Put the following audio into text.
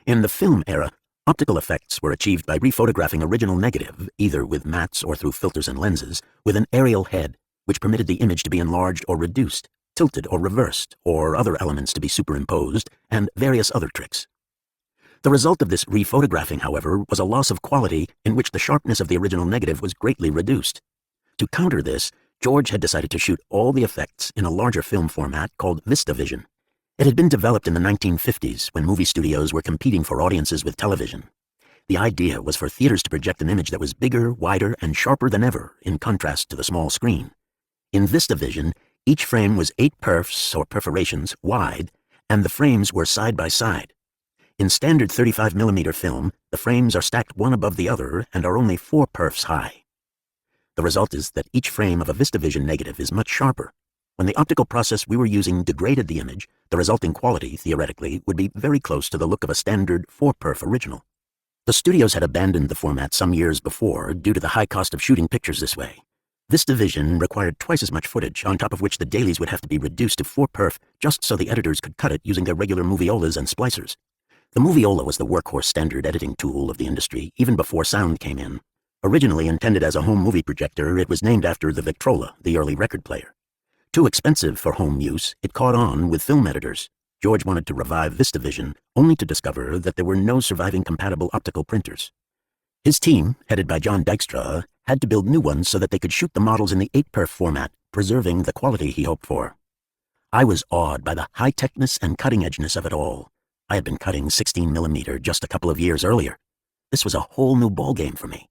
In the film era, optical effects were achieved by rephotographing original negative, either with mattes or through filters and lenses, with an aerial head, which permitted the image to be enlarged or reduced, tilted or reversed, or other elements to be superimposed, and various other tricks. The result of this rephotographing, however, was a loss of quality in which the sharpness of the original negative was greatly reduced. To counter this, George had decided to shoot all the effects in a larger film format called VistaVision. It had been developed in the 1950s when movie studios were competing for audiences with television. The idea was for theaters to project an image that was bigger, wider, and sharper than ever, in contrast to the small screen. In VistaVision, each frame was 8 perfs, or perforations, wide, and the frames were side by side. In standard 35mm film, the frames are stacked one above the other and are only 4 perfs high. The result is that each frame of a VistaVision negative is much sharper. When the optical process we were using degraded the image, the resulting quality, theoretically, would be very close to the look of a standard 4-perf original. The studios had abandoned the format some years before due to the high cost of shooting pictures this way. VistaVision required twice as much footage, on top of which the dailies would have to be reduced to 4-perf just so the editors could cut it using their regular moviolas and splicers. The moviola was the workhorse standard editing tool of the industry even before sound came in. Originally intended as a home movie projector, it was named after the Victrola, the early record player. Too expensive for home use, it caught on with film editors. George wanted to revive VistaVision, only to discover that there were no surviving compatible optical printers. His team, headed by John Dykstra, had to build new ones so that they could shoot the models in the 8-perf format, preserving the quality he hoped for. I was awed by the high-techness and cutting-edgeness of it all. I had been cutting 16mm just a couple of years earlier. This was a whole new ballgame for me.